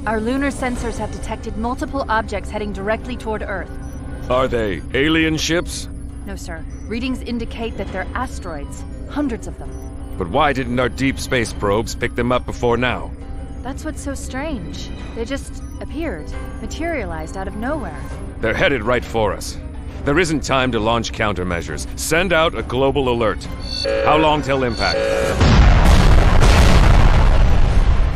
Our lunar sensors have detected multiple objects heading directly toward Earth. Are they alien ships? No, sir. Readings indicate that they're asteroids. Hundreds of them. But why didn't our deep space probes pick them up before now? That's what's so strange. They just appeared, materialized out of nowhere. They're headed right for us. There isn't time to launch countermeasures. Send out a global alert. How long till impact?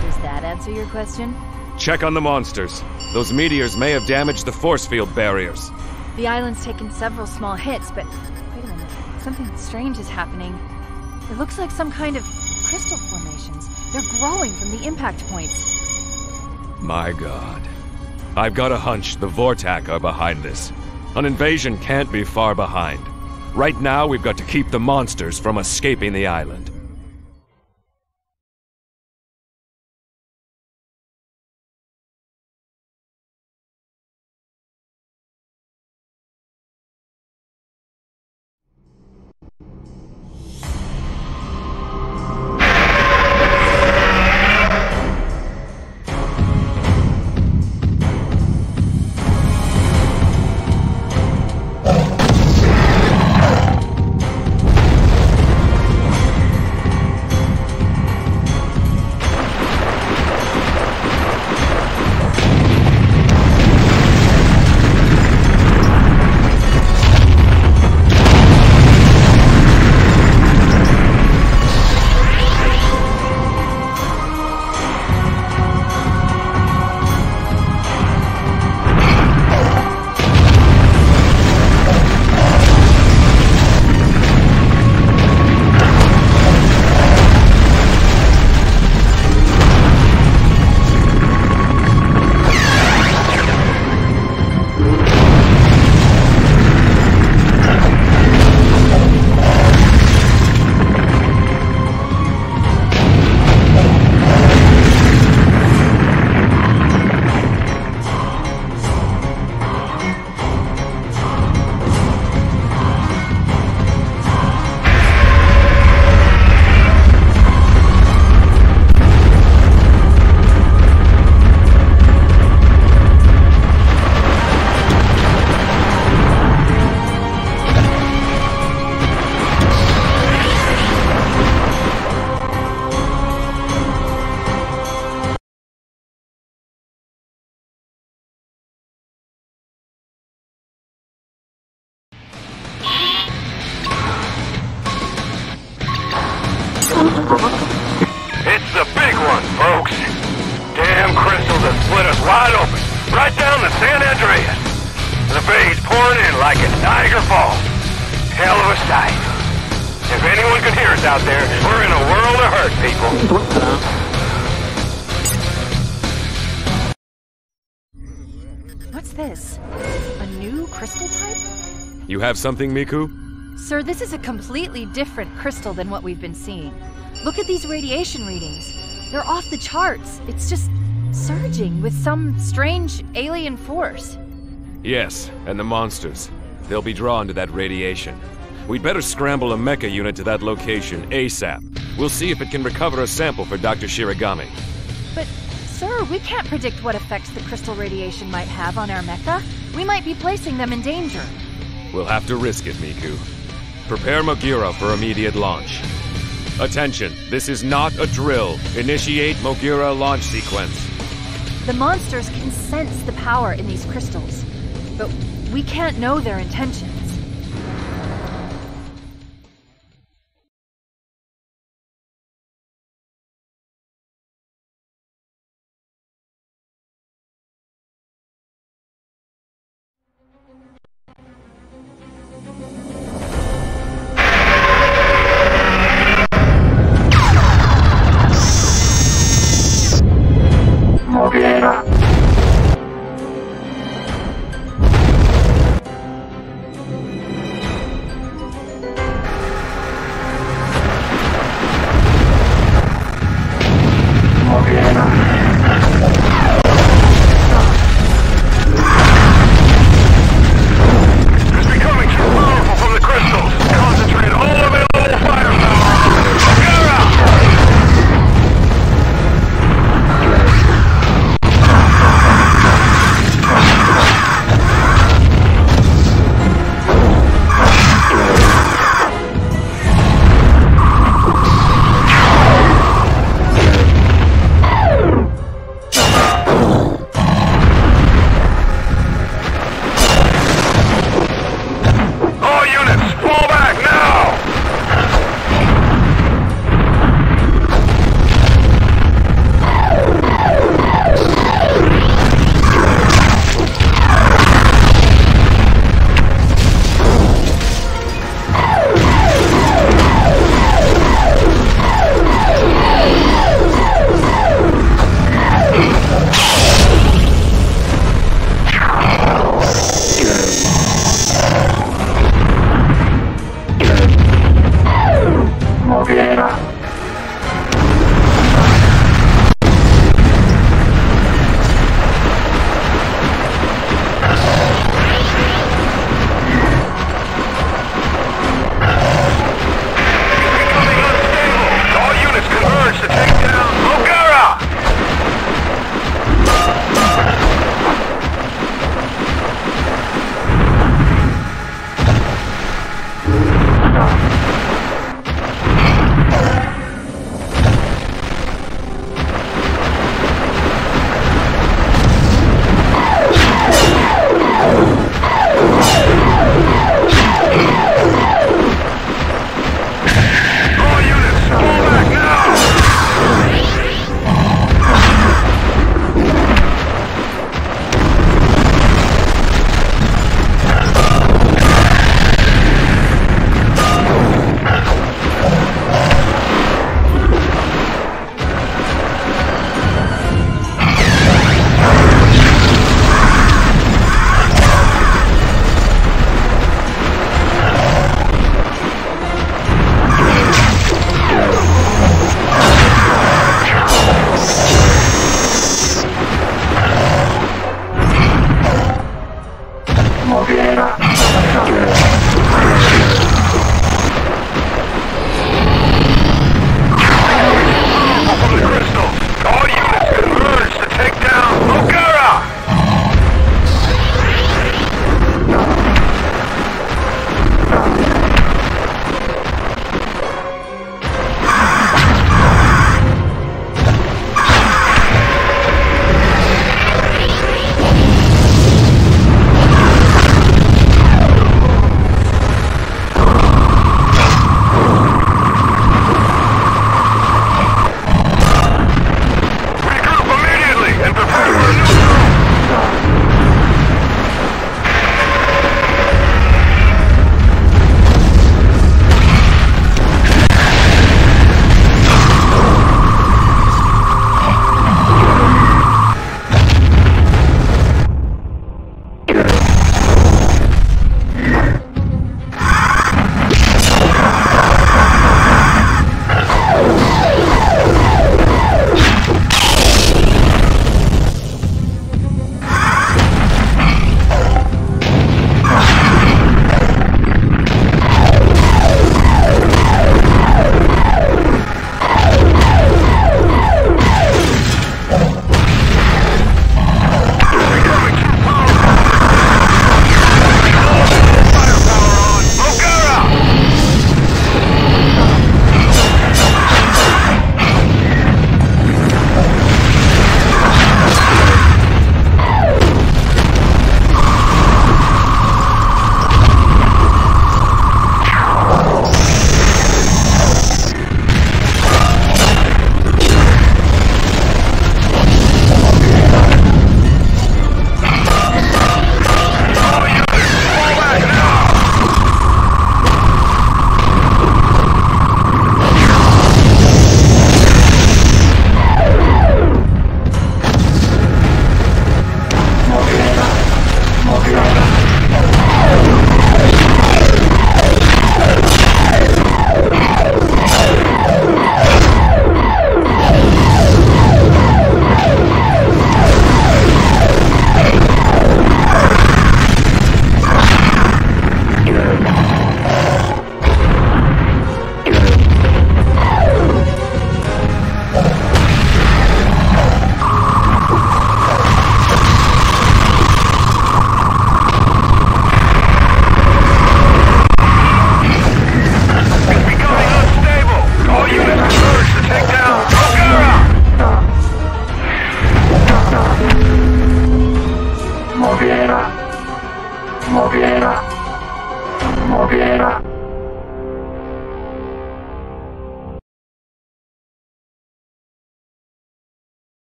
Does that answer your question? Check on the monsters. Those meteors may have damaged the force field barriers. The island's taken several small hits, but wait a minute. Something strange is happening. It looks like some kind of crystal formations. They're growing from the impact points. My God. I've got a hunch the Vortak are behind this. An invasion can't be far behind. Right now, we've got to keep the monsters from escaping the island. It's the big one, folks. Damn crystals have split us wide open, right down to San Andreas. The bay's pouring in like a Niagara Falls. Hell of a sight. If anyone can hear us out there, we're in a world of hurt, people. What's this? A new crystal type? You have something, Miku? Sir, this is a completely different crystal than what we've been seeing. Look at these radiation readings. They're off the charts. It's just surging with some strange alien force. Yes, and the monsters. They'll be drawn to that radiation. We'd better scramble a mecha unit to that location ASAP. We'll see if it can recover a sample for Dr. Shiragami. But, sir, we can't predict what effects the crystal radiation might have on our mecha. We might be placing them in danger. We'll have to risk it, Miku. Prepare Mogura for immediate launch. Attention, this is not a drill. Initiate Mogura launch sequence. The monsters can sense the power in these crystals, but we can't know their intentions.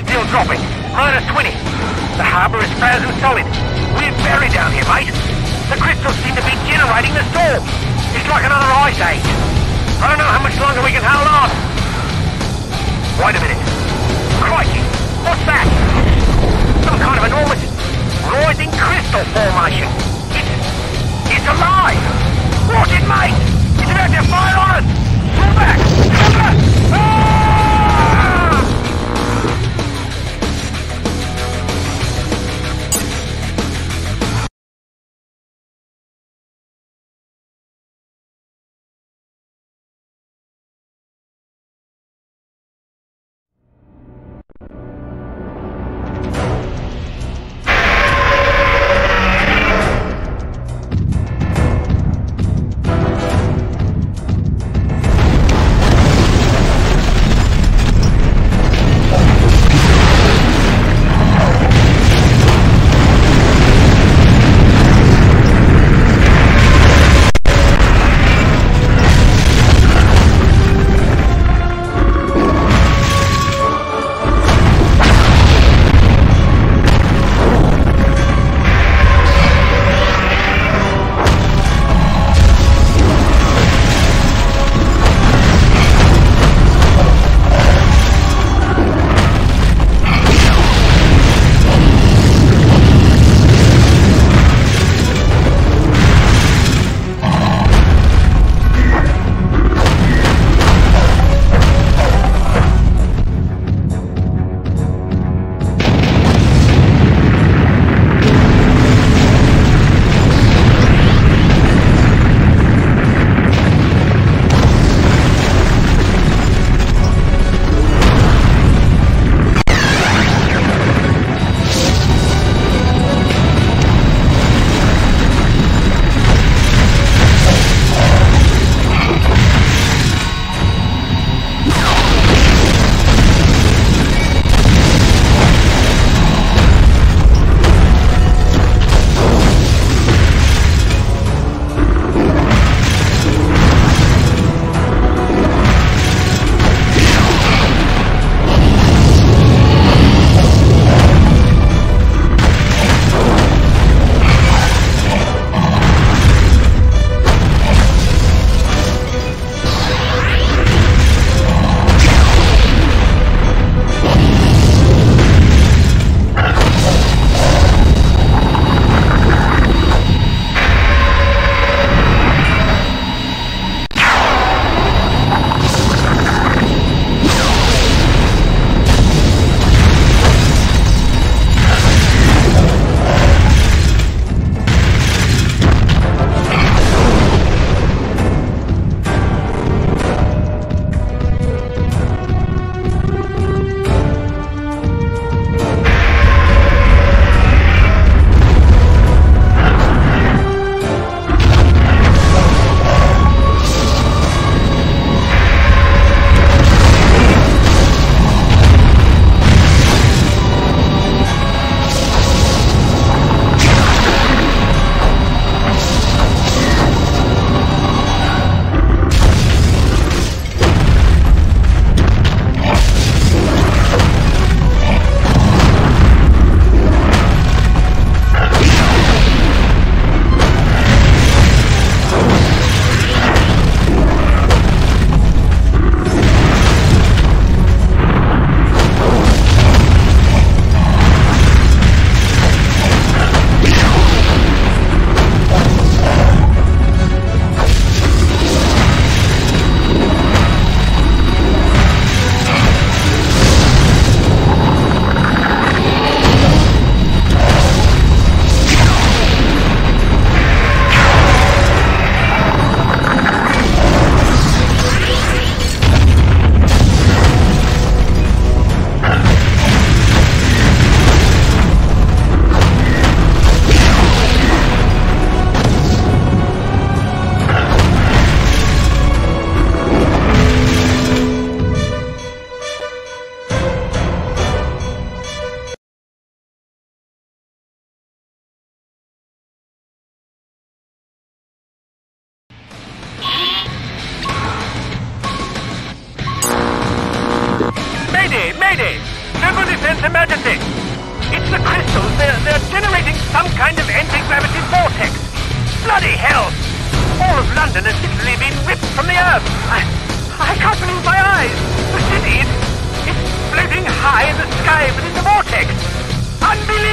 Still dropping. -20. The harbor is frozen solid. We're buried down here, mate. The crystals seem to be generating the storm. It's like another ice age. I don't know how much longer we can hold on. Wait a minute. Crikey, what's that? Some kind of enormous rising crystal formation. It's alive! Watch it, mate! It's about to fire on us! Pull back! Cover! Ah!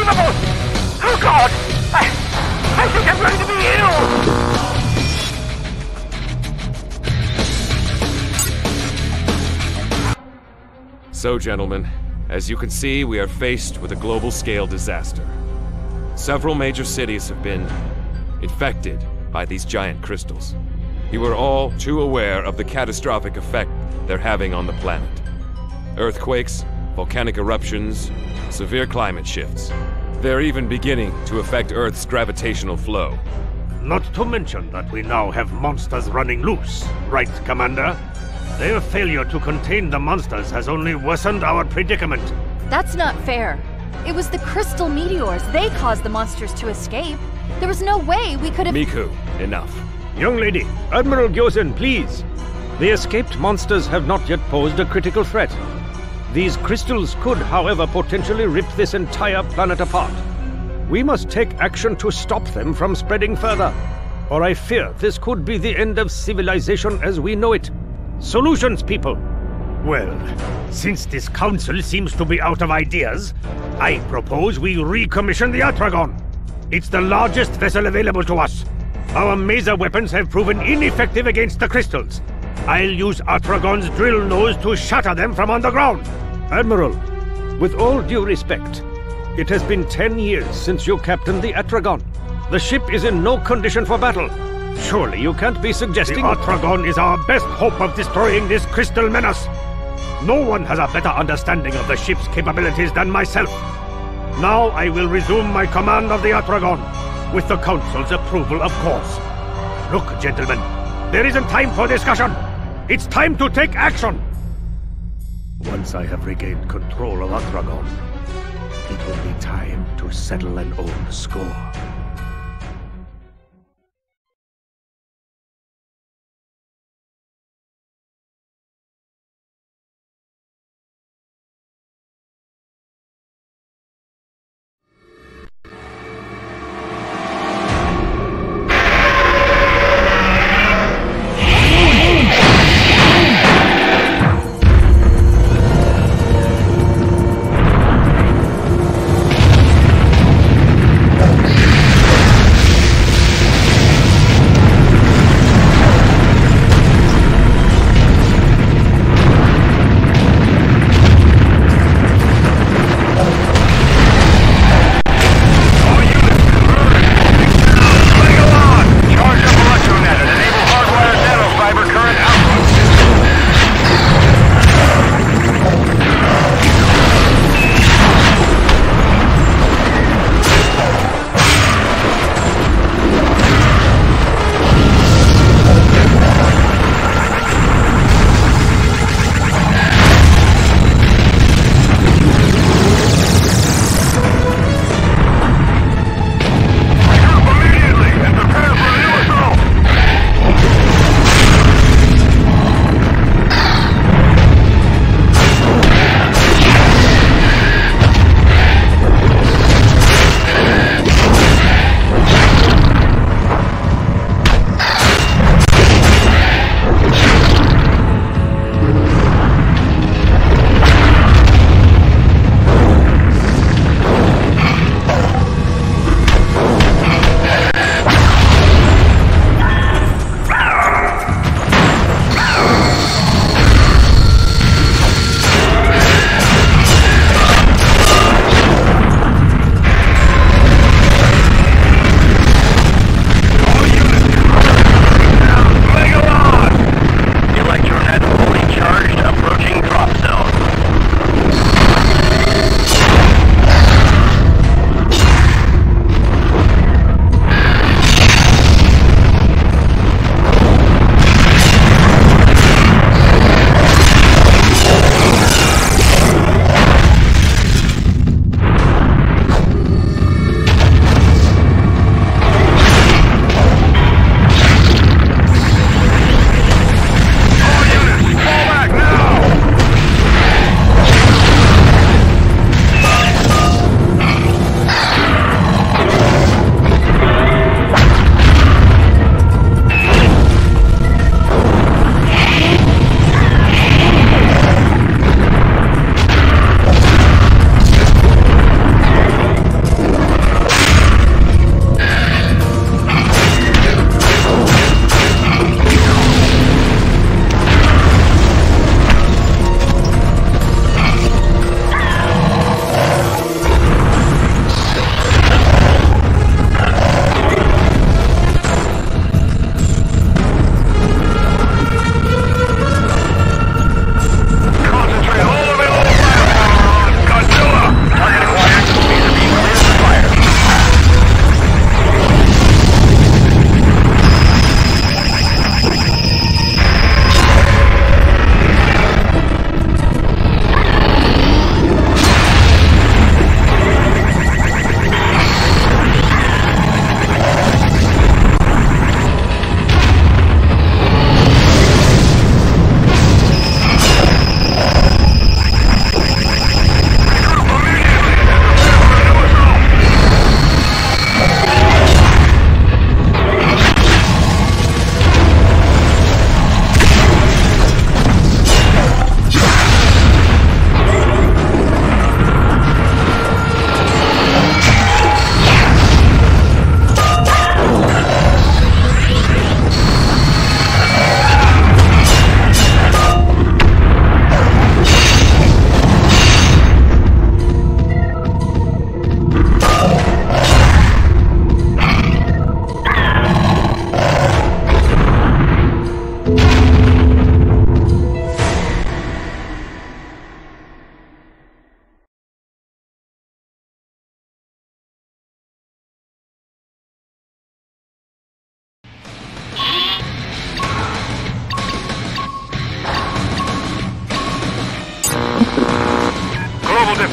Unbelievable! Oh God! I think I'm going to be ill! So, gentlemen, as you can see, we are faced with a global-scale disaster. Several major cities have been infected by these giant crystals. You are all too aware of the catastrophic effect they're having on the planet. Earthquakes, volcanic eruptions, severe climate shifts. They're even beginning to affect Earth's gravitational flow. Not to mention that we now have monsters running loose, right, Commander? Their failure to contain the monsters has only worsened our predicament. That's not fair. It was the crystal meteors. They caused the monsters to escape. There was no way we could have— Miku, enough. Young lady, Admiral Gyosen, please. The escaped monsters have not yet posed a critical threat. These crystals could, however, potentially rip this entire planet apart. We must take action to stop them from spreading further, or I fear this could be the end of civilization as we know it. Solutions, people! Well, since this council seems to be out of ideas, I propose we recommission the Atragon. It's the largest vessel available to us. Our maser weapons have proven ineffective against the crystals. I'll use Atragon's drill nose to shatter them from underground. Admiral, with all due respect, it has been 10 years since you captained the Atragon. The ship is in no condition for battle. Surely you can't be suggesting— The Atragon is our best hope of destroying this crystal menace. No one has a better understanding of the ship's capabilities than myself. Now I will resume my command of the Atragon, with the Council's approval, of course. Look, gentlemen, there isn't time for discussion. It's time to take action. Once I have regained control of Atragon, it will be time to settle an old score.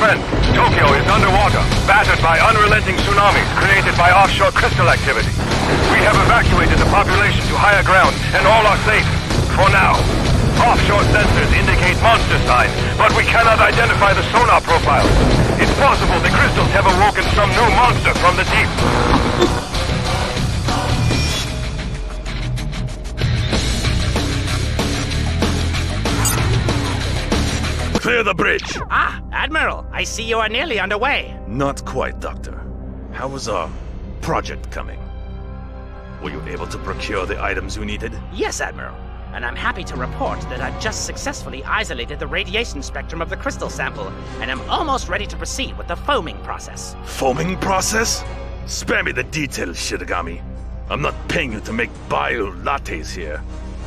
friend, Tokyo is underwater, battered by unrelenting tsunamis created by offshore crystal activity. We have evacuated the population to higher ground, and all are safe. For now. Offshore sensors indicate monster signs, but we cannot identify the sonar profiles. It's possible the crystals have awoken some new monster from the deep. Clear the bridge! Ah, Admiral, I see you are nearly underway. Not quite, Doctor. How was our project coming? Were you able to procure the items you needed? Yes, Admiral. And I'm happy to report that I've just successfully isolated the radiation spectrum of the crystal sample, and I'm almost ready to proceed with the foaming process. Foaming process? Spare me the details, Shiragami. I'm not paying you to make bio lattes here.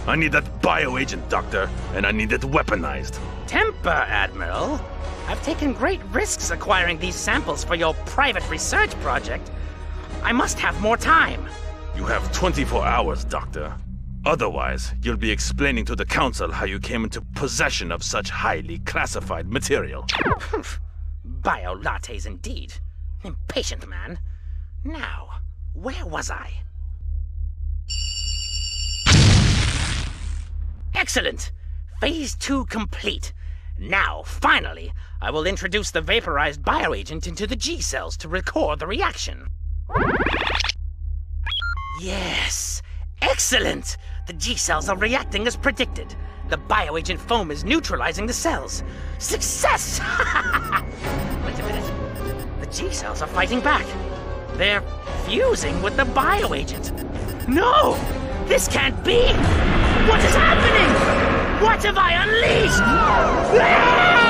I need that bio agent, Doctor, and I need it weaponized. Temper, Admiral. I've taken great risks acquiring these samples for your private research project. I must have more time. You have 24 hours, Doctor. Otherwise, you'll be explaining to the Council how you came into possession of such highly classified material. Bio lattes indeed. Impatient man. Now, where was I? Excellent! Phase 2 complete. Now, finally, I will introduce the vaporized bioagent into the G-cells to record the reaction. Yes! Excellent! The G-cells are reacting as predicted. The bioagent foam is neutralizing the cells. Success! Wait a minute. The G-cells are fighting back. They're fusing with the bioagent. No! This can't be! What is happening? What have I unleashed? Ah!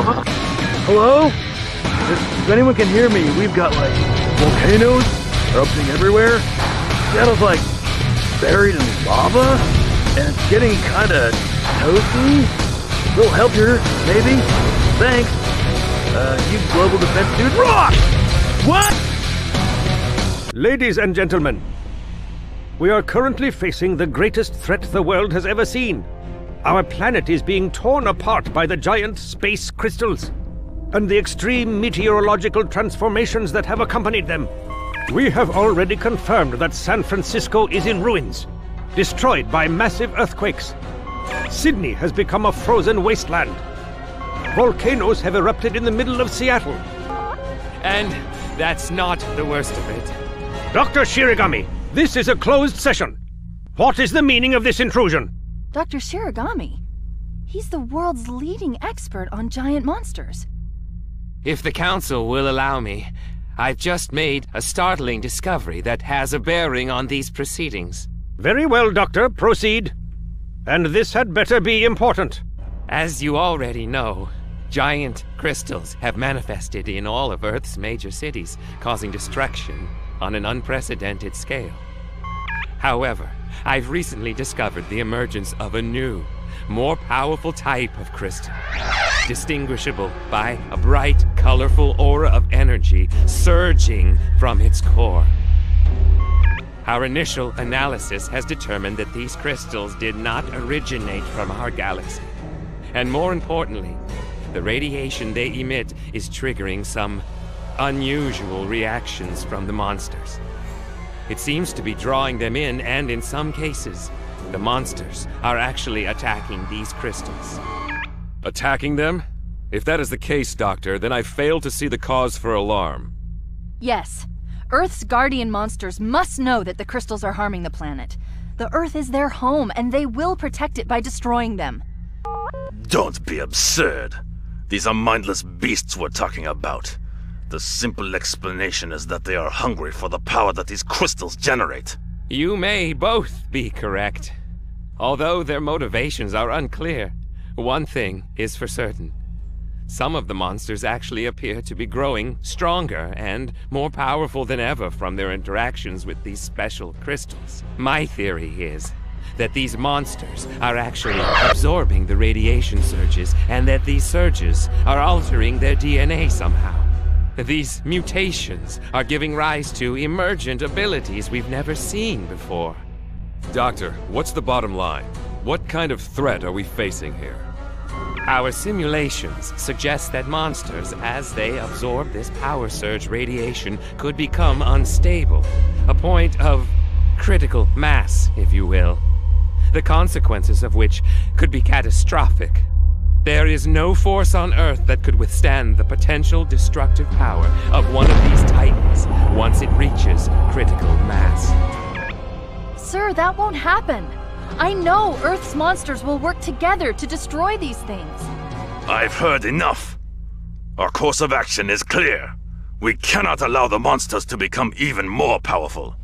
Hello? If anyone can hear me, we've got like volcanoes erupting everywhere. Seattle's like buried in lava, and it's getting kinda toasty. A little help here, maybe? Thanks. You global defense dude rock! What? Ladies and gentlemen, we are currently facing the greatest threat the world has ever seen. Our planet is being torn apart by the giant space crystals and the extreme meteorological transformations that have accompanied them. We have already confirmed that San Francisco is in ruins, destroyed by massive earthquakes. Sydney has become a frozen wasteland. Volcanoes have erupted in the middle of Seattle. And that's not the worst of it. Dr. Shiragami, this is a closed session. What is the meaning of this intrusion? Dr. Shiragami? He's the world's leading expert on giant monsters. If the Council will allow me, I've just made a startling discovery that has a bearing on these proceedings. Very well, Doctor. Proceed. And this had better be important. As you already know, giant crystals have manifested in all of Earth's major cities, causing destruction on an unprecedented scale. However, I've recently discovered the emergence of a new, more powerful type of crystal, distinguishable by a bright, colorful aura of energy surging from its core. Our initial analysis has determined that these crystals did not originate from our galaxy. And more importantly, the radiation they emit is triggering some unusual reactions from the monsters. It seems to be drawing them in, and in some cases, the monsters are actually attacking these crystals. Attacking them? If that is the case, Doctor, then I fail to see the cause for alarm. Yes. Earth's guardian monsters must know that the crystals are harming the planet. The Earth is their home, and they will protect it by destroying them. Don't be absurd. These are mindless beasts we're talking about. The simple explanation is that they are hungry for the power that these crystals generate. You may both be correct. Although their motivations are unclear, one thing is for certain. Some of the monsters actually appear to be growing stronger and more powerful than ever from their interactions with these special crystals. My theory is that these monsters are actually absorbing the radiation surges, and that these surges are altering their DNA somehow. These mutations are giving rise to emergent abilities we've never seen before. Doctor, what's the bottom line? What kind of threat are we facing here? Our simulations suggest that monsters, as they absorb this power surge radiation, could become unstable. A point of critical mass, if you will. The consequences of which could be catastrophic. There is no force on Earth that could withstand the potential destructive power of one of these titans once it reaches critical mass. Sir, that won't happen. I know Earth's monsters will work together to destroy these things. I've heard enough. Our course of action is clear. We cannot allow the monsters to become even more powerful.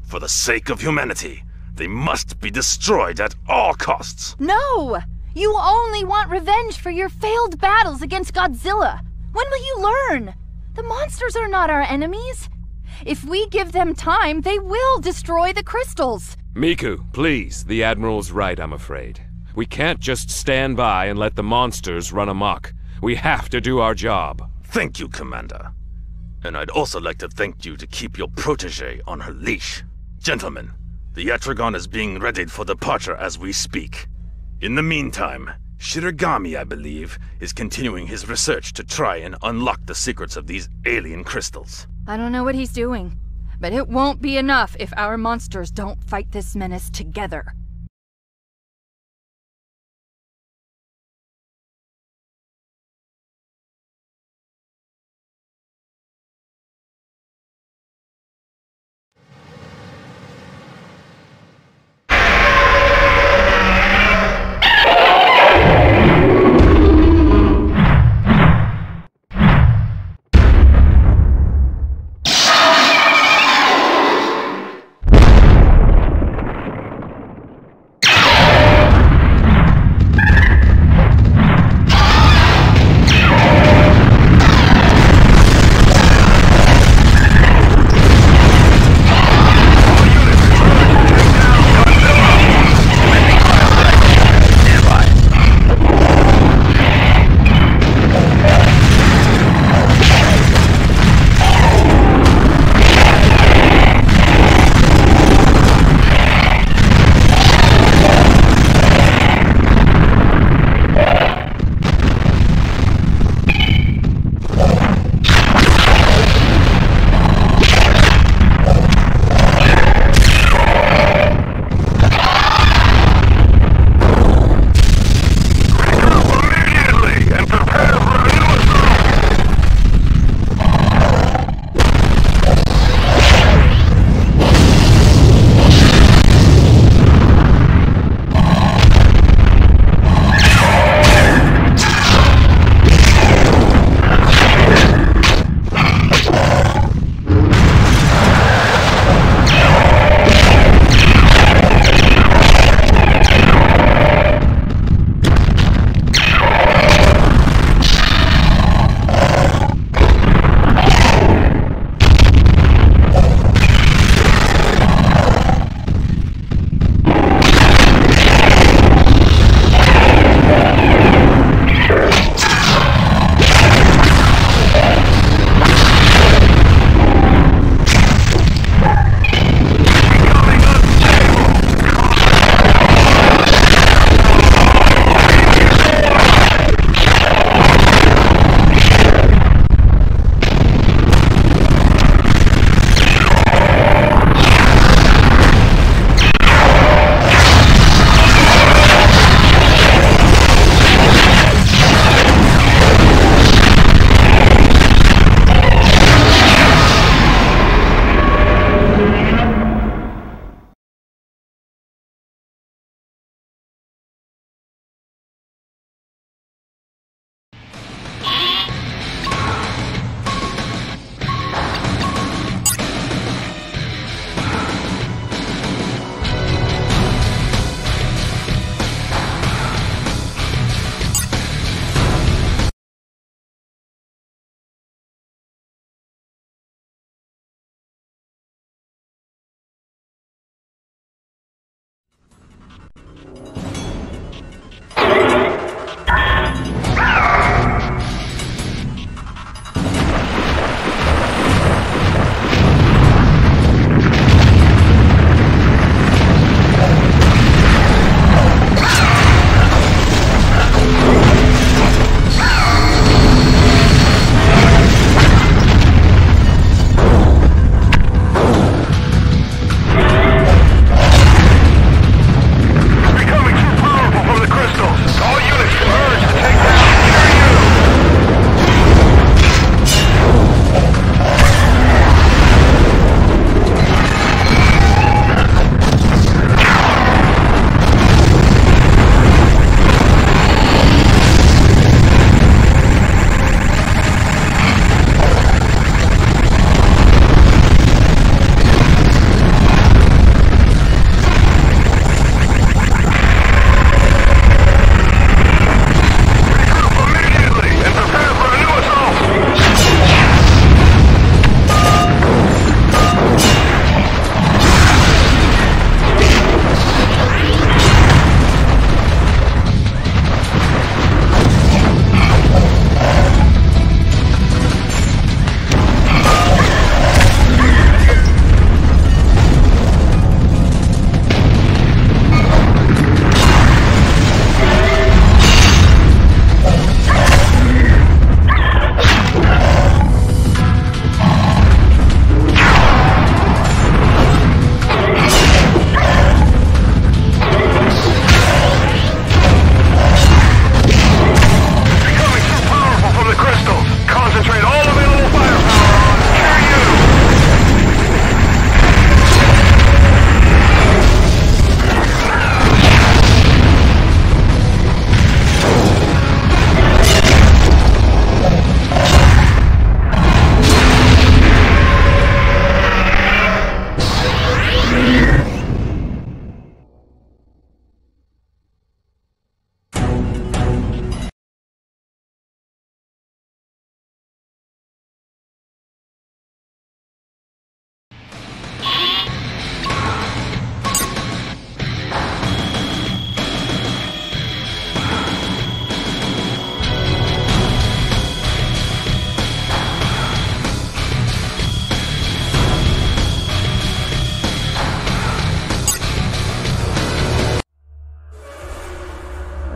For the sake of humanity, they must be destroyed at all costs. No! You only want revenge for your failed battles against Godzilla. When will you learn? The monsters are not our enemies. If we give them time, they will destroy the crystals. Miku, please. The Admiral's right, I'm afraid. We can't just stand by and let the monsters run amok. We have to do our job. Thank you, Commander. And I'd also like to thank you to keep your protege on her leash. Gentlemen, the Yatragon is being readied for departure as we speak. In the meantime, Shiragami, I believe, is continuing his research to try and unlock the secrets of these alien crystals. I don't know what he's doing, but it won't be enough if our monsters don't fight this menace together.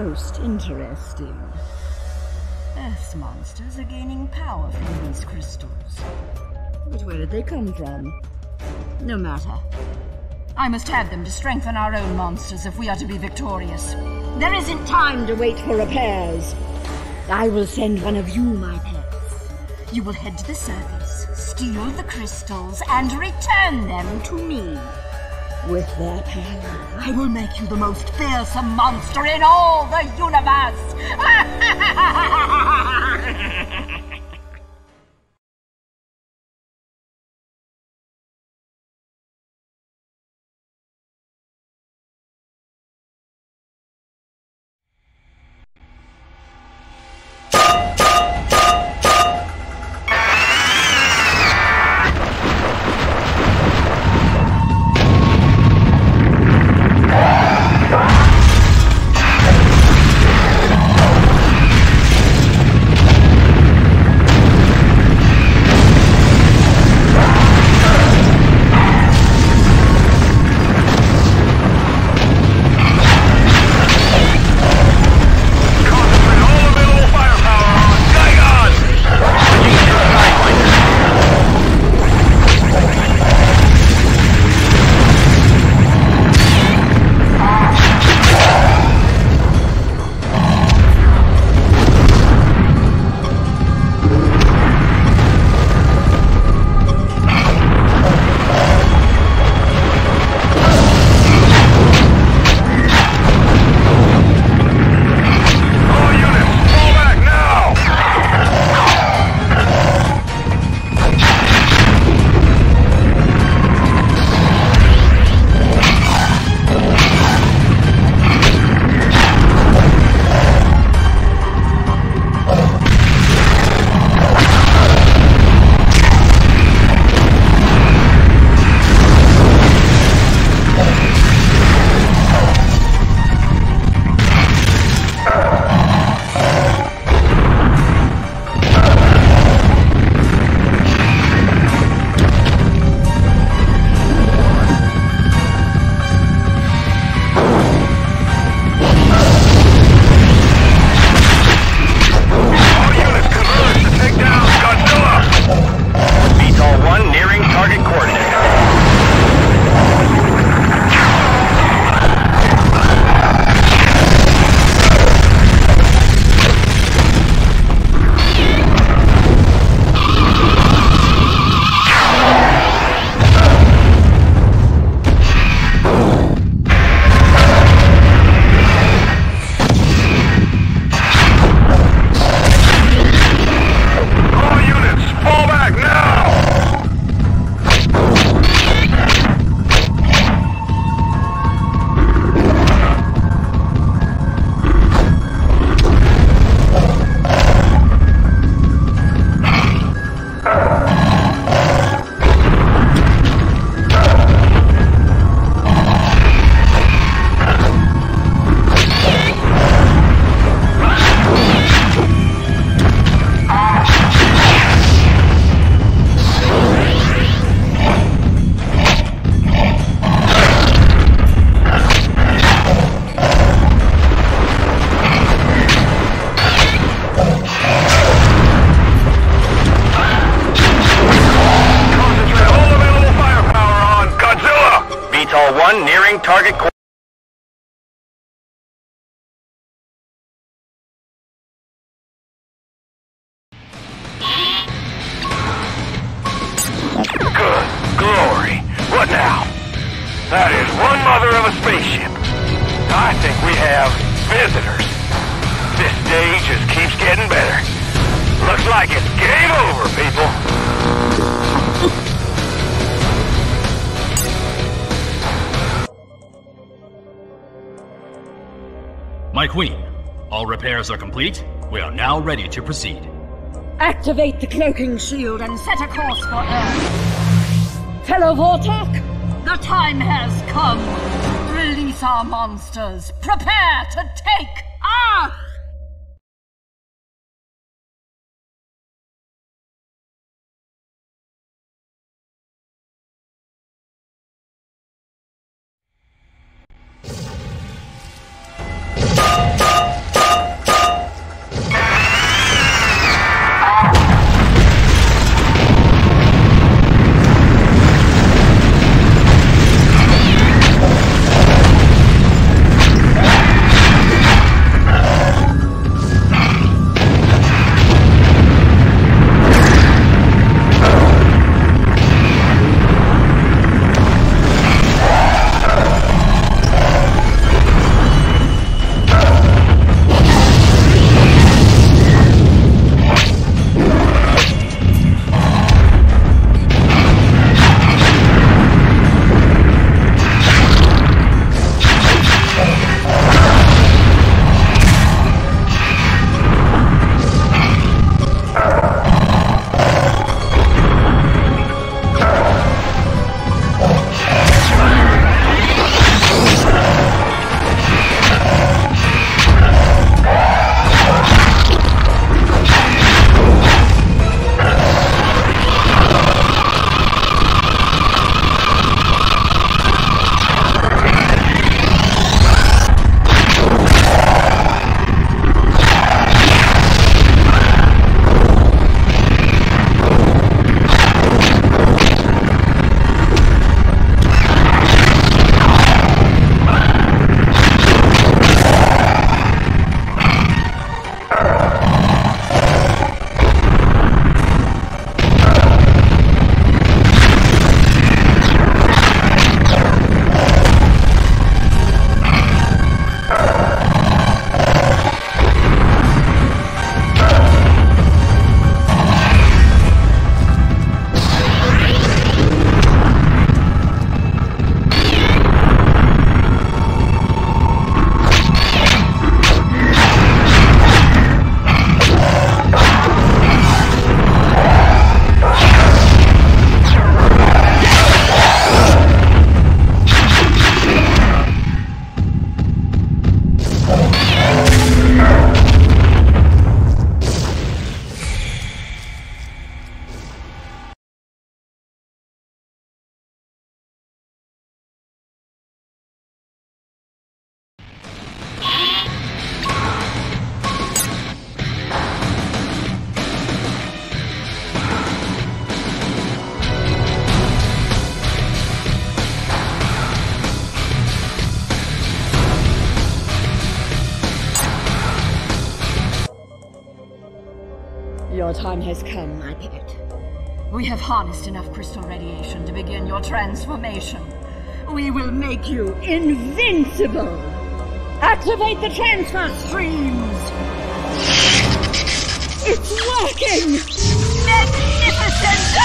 Most interesting. Earth's monsters are gaining power from these crystals. But where did they come from? No matter. I must have them to strengthen our own monsters if we are to be victorious. There isn't time to wait for repairs. I will send one of you, my pets. You will head to the surface, steal the crystals, and return them to me. With that power, I will make you the most fearsome monster in all the universe! target coordinates. Good glory. What now? That is one mother of a spaceship. I think we have visitors. This day just keeps getting better. Looks like it's game over, people. My queen, all repairs are complete. We are now ready to proceed. Activate the cloaking shield and set a course for Earth. Fellow Vortok, the time has come. Release our monsters. Prepare to take Earth! Your time has come, my pet. We have harnessed enough crystal radiation to begin your transformation. We will make you invincible! Activate the transfer streams! It's working! Magnificent!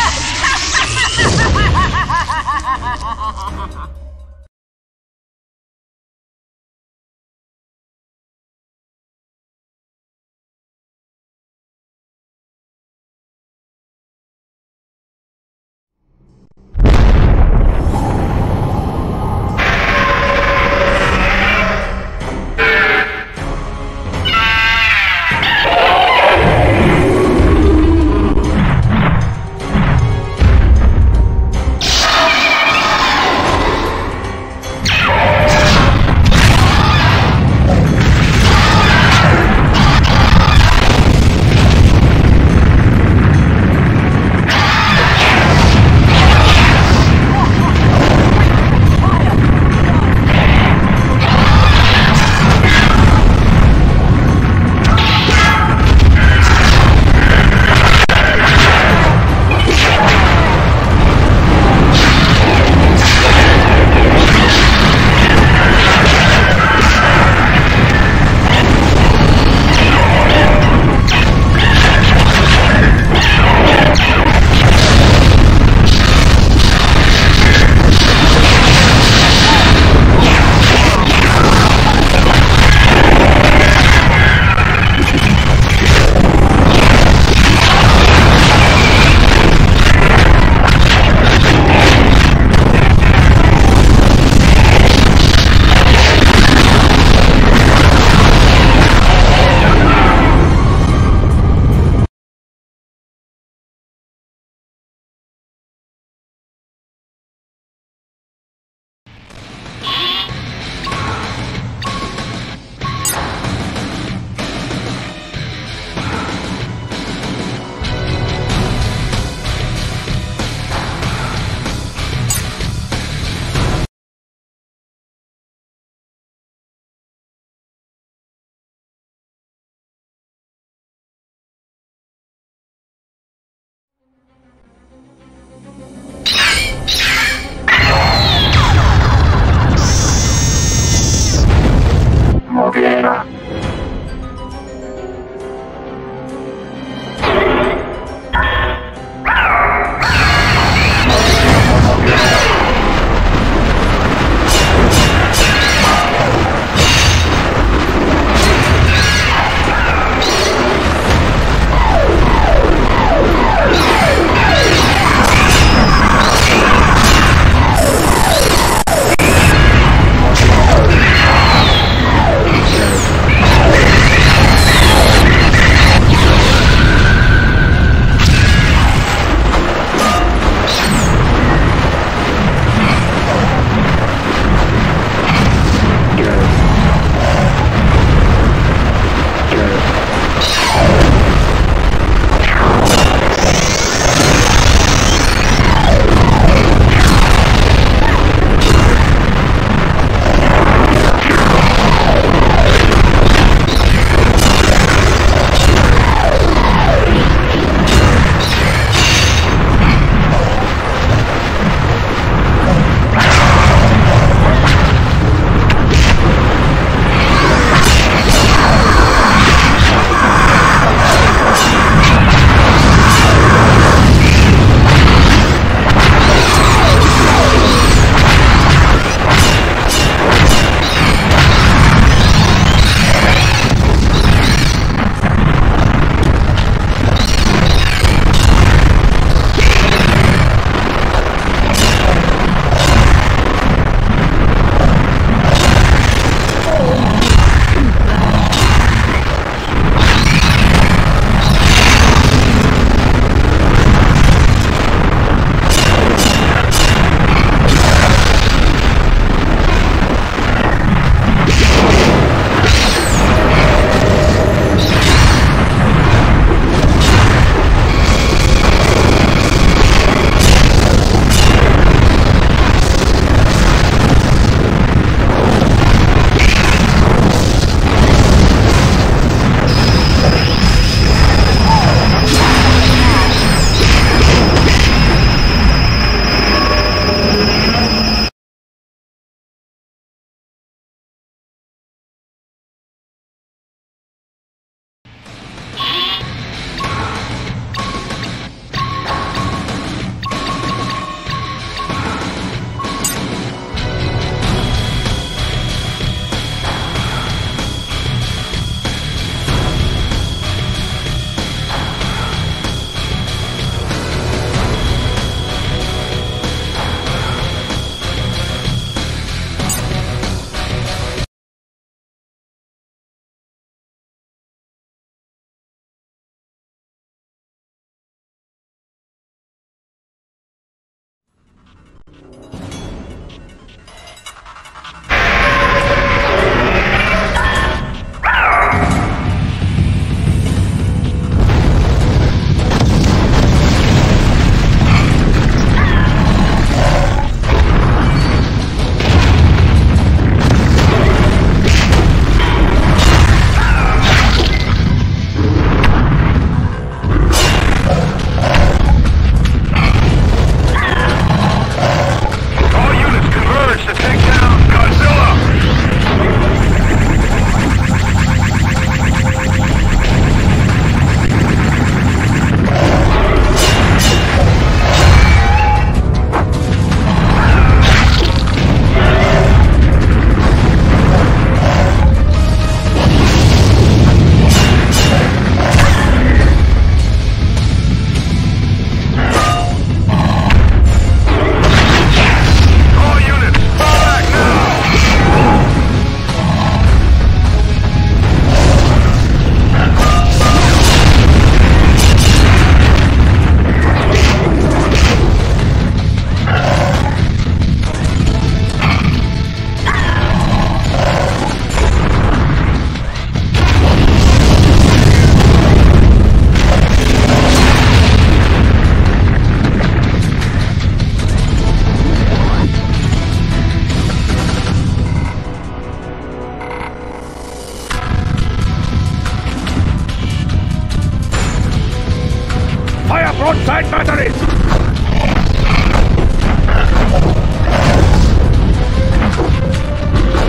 broadside batteries!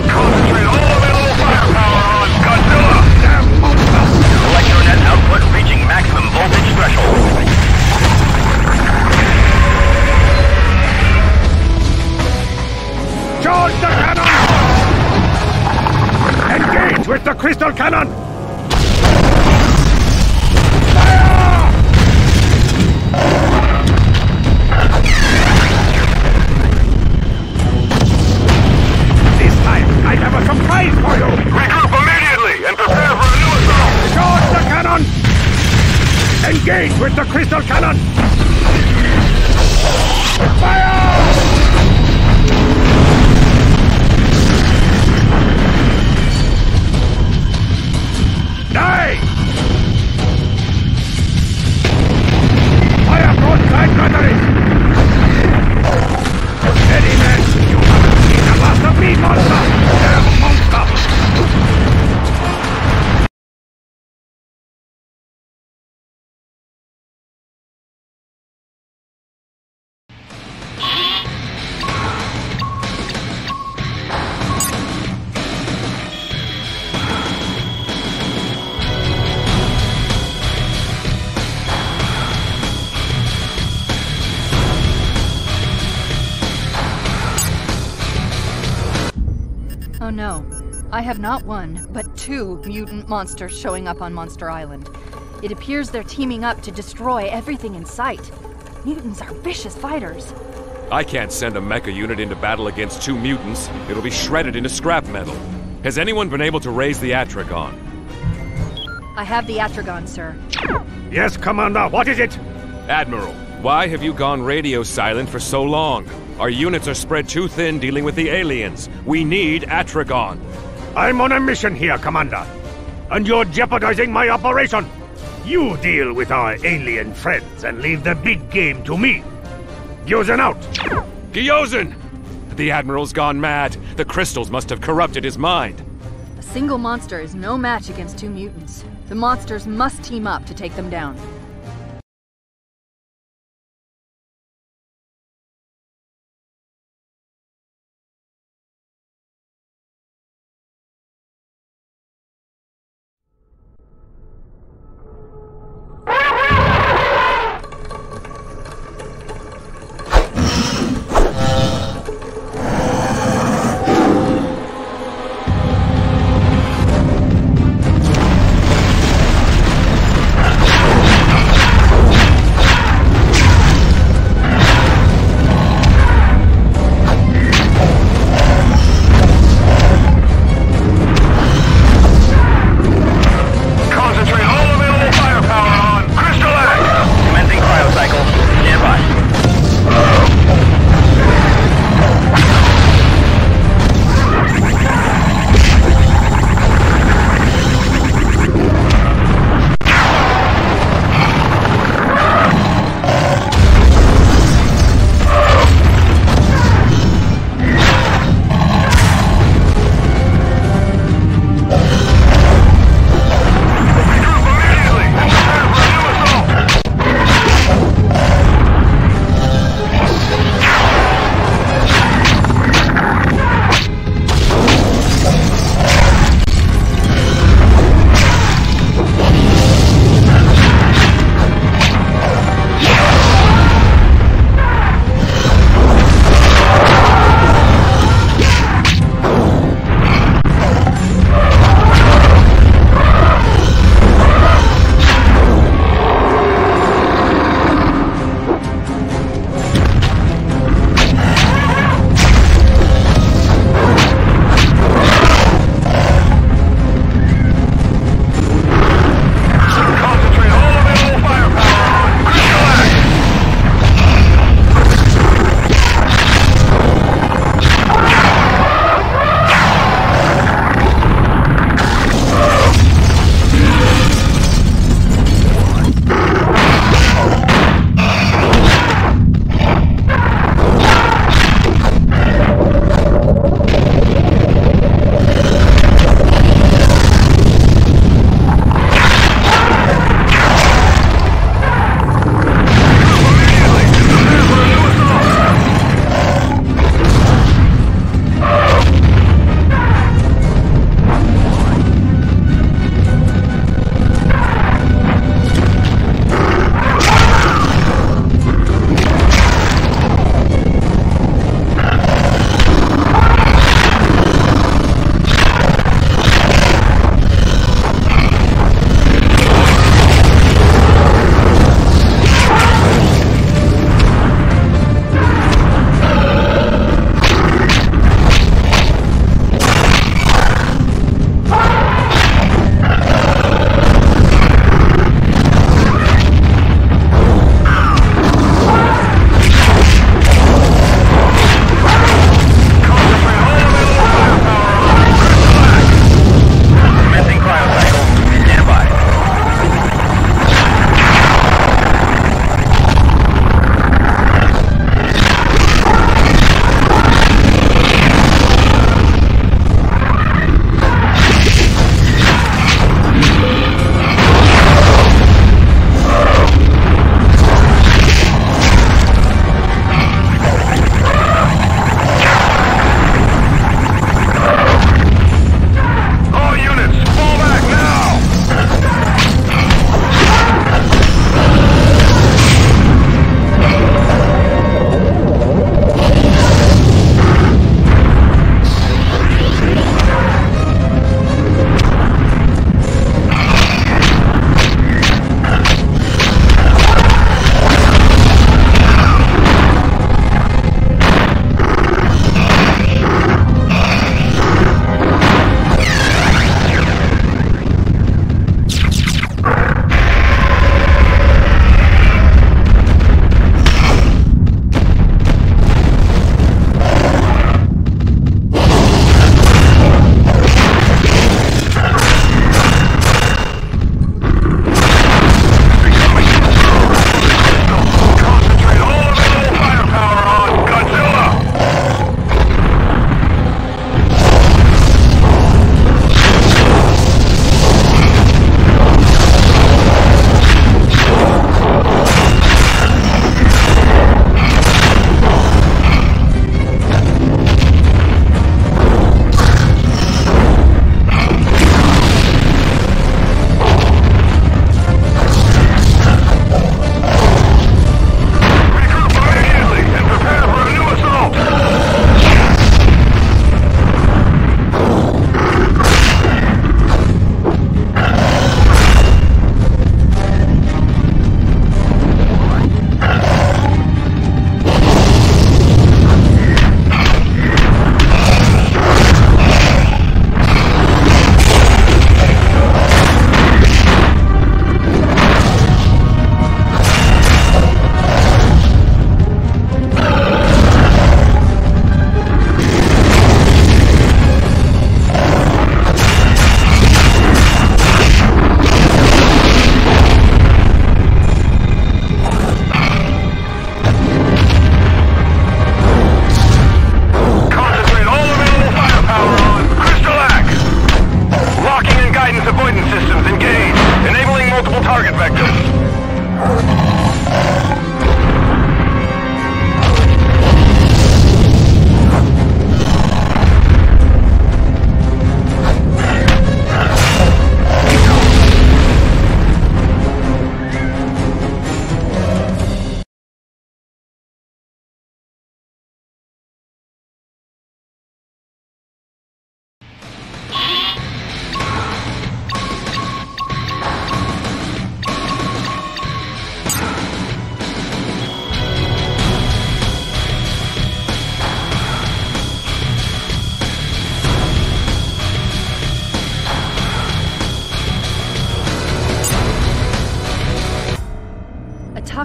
Concentrate all available firepower on Godzilla! Damn monster! Electronet output reaching maximum voltage threshold. Charge the cannon! Engage with the crystal cannon! Fire! This time, I have a surprise for you! Regroup immediately and prepare for a new assault! Charge the cannon! Engage with the crystal cannon! Fire! Die! Fire broadside batteries! Steady, men! You have seen the last of me, monster! Damn monster! Oh no. I have not one, but two mutant monsters showing up on Monster Island. It appears they're teaming up to destroy everything in sight. Mutants are vicious fighters. I can't send a mecha unit into battle against two mutants. It'll be shredded into scrap metal. Has anyone been able to raise the Atragon? I have the Atragon, sir. Yes, Commander, what is it? Admiral, why have you gone radio silent for so long? Our units are spread too thin dealing with the aliens. We need Atragon. I'm on a mission here, Commander. And you're jeopardizing my operation. You deal with our alien friends and leave the big game to me. Gyozen out! Gyozen! The Admiral's gone mad. The crystals must have corrupted his mind. A single monster is no match against two mutants. The monsters must team up to take them down.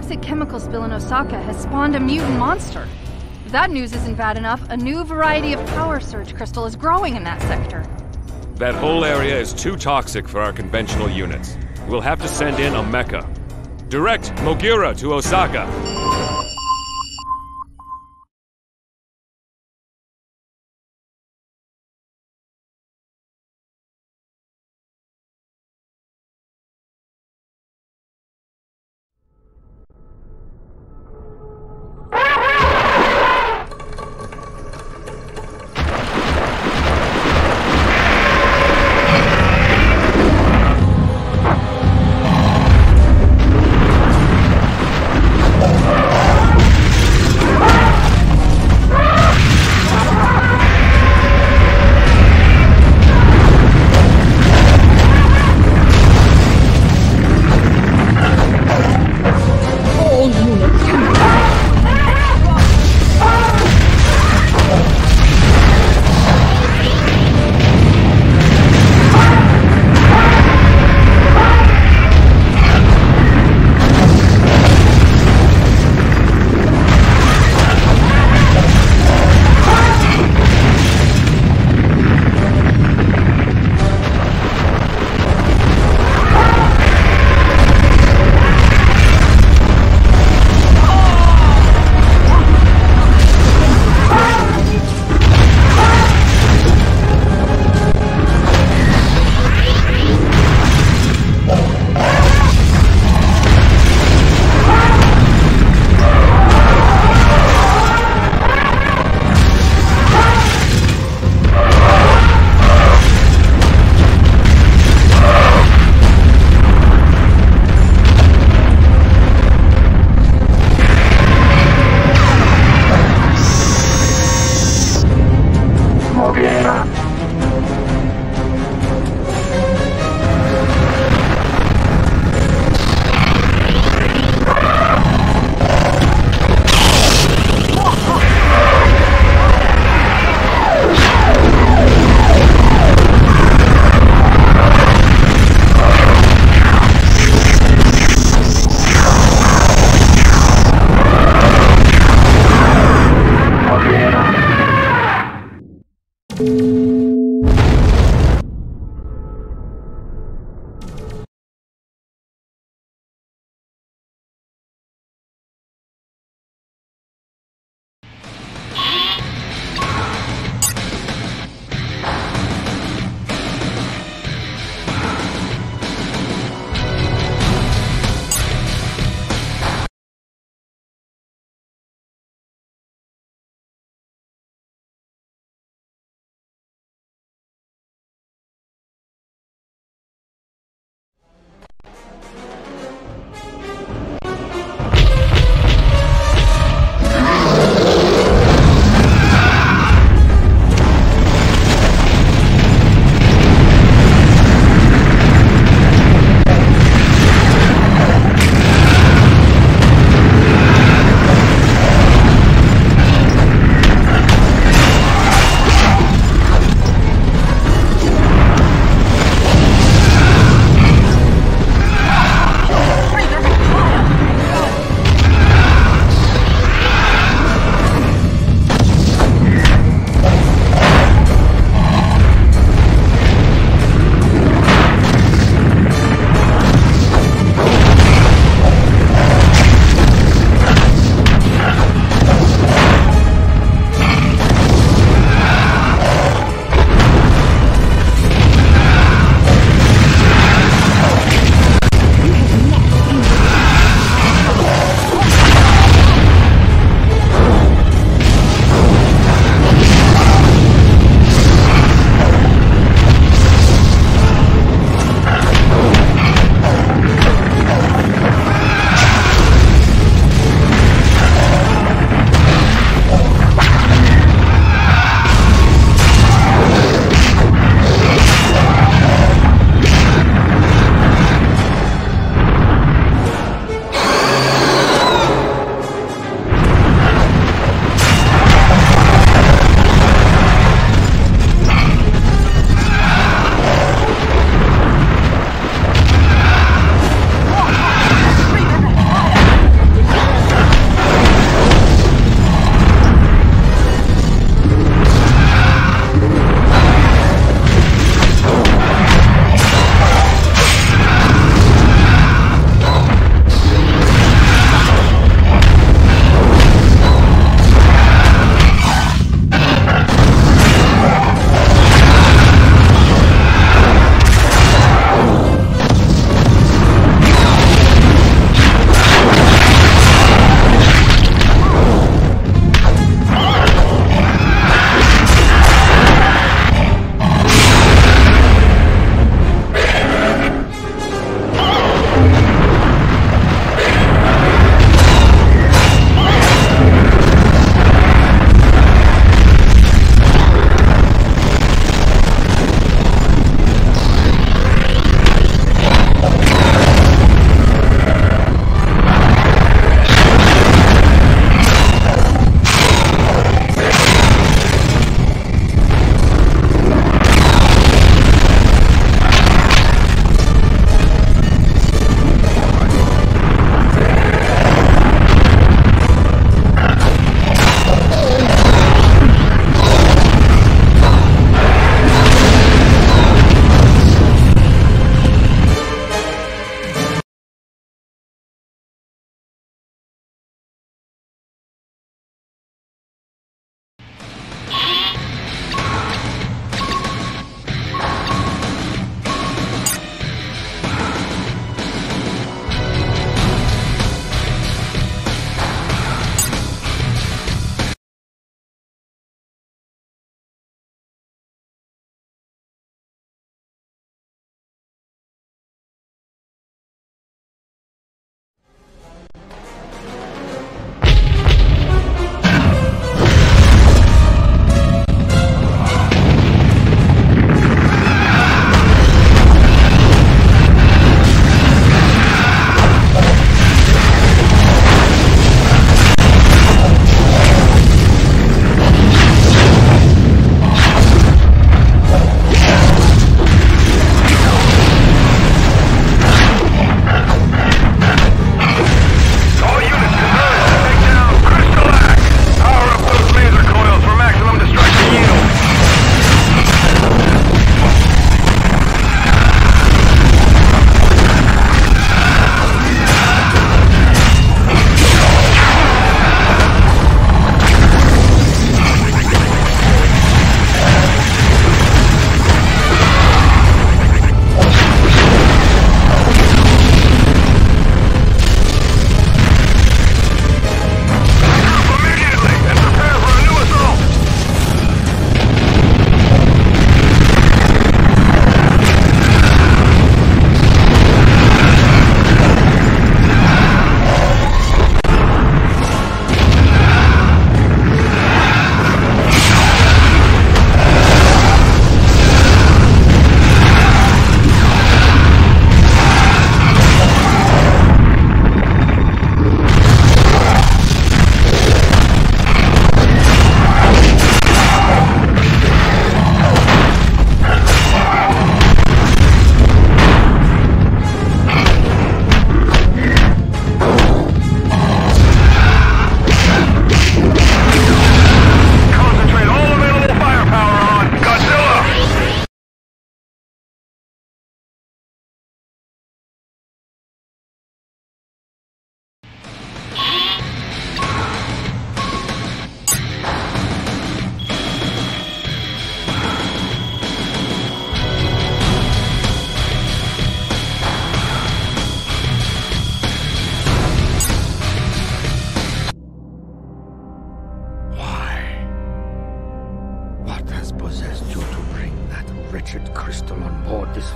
toxic chemical spill in Osaka has spawned a mutant monster. If that news isn't bad enough, a new variety of power surge crystal is growing in that sector. That whole area is too toxic for our conventional units. We'll have to send in a mecha. Direct Mogira to Osaka.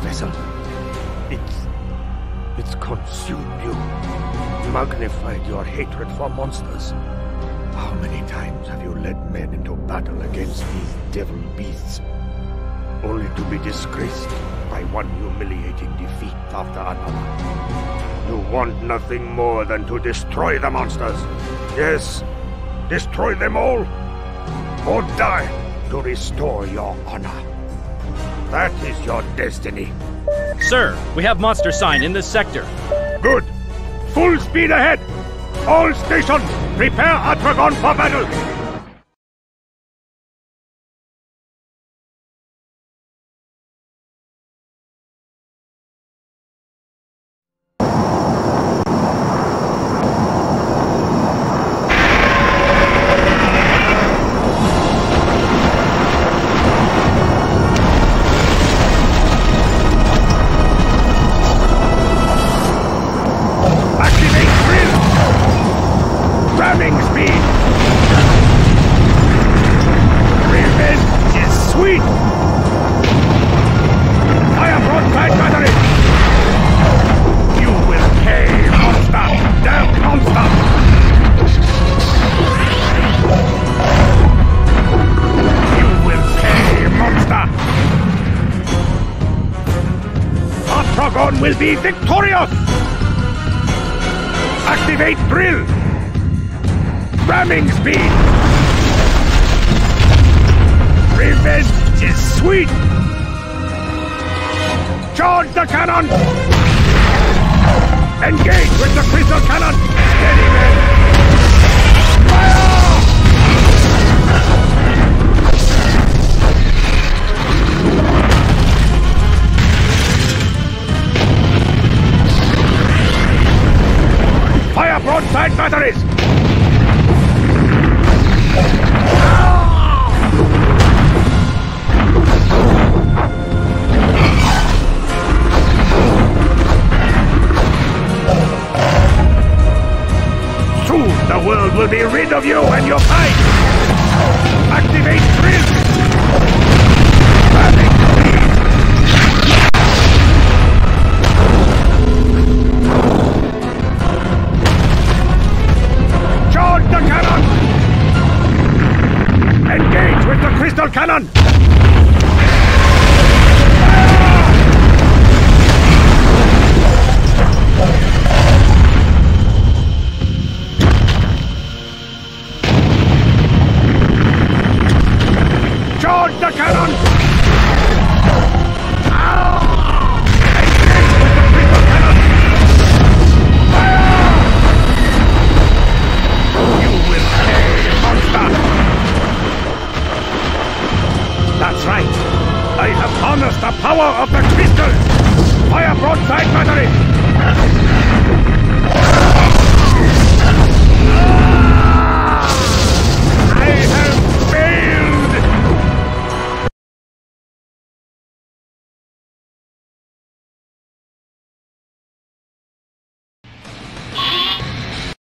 vessel. It's consumed you, magnified your hatred for monsters. How many times have you led men into battle against these devil beasts, only to be disgraced by one humiliating defeat after another? You want nothing more than to destroy the monsters. Yes, destroy them all, or die to restore your honor. That is your destiny. Sir, we have monster sign in this sector. Good. Full speed ahead. All stations, prepare Atragon for battle. Will be victorious! Activate drill! Ramming speed! Revenge is sweet! Charge the cannon! Engage with the crystal cannon! Steady, men! Fire! Fire broadside batteries! Soon the world will be rid of you and your kind! Activate drill! Charge the cannon! Engage with the crystal cannon! Charge the cannon! Engage with the crystal cannon! That's right. I have harnessed the power of the crystals! Fire broadside battery!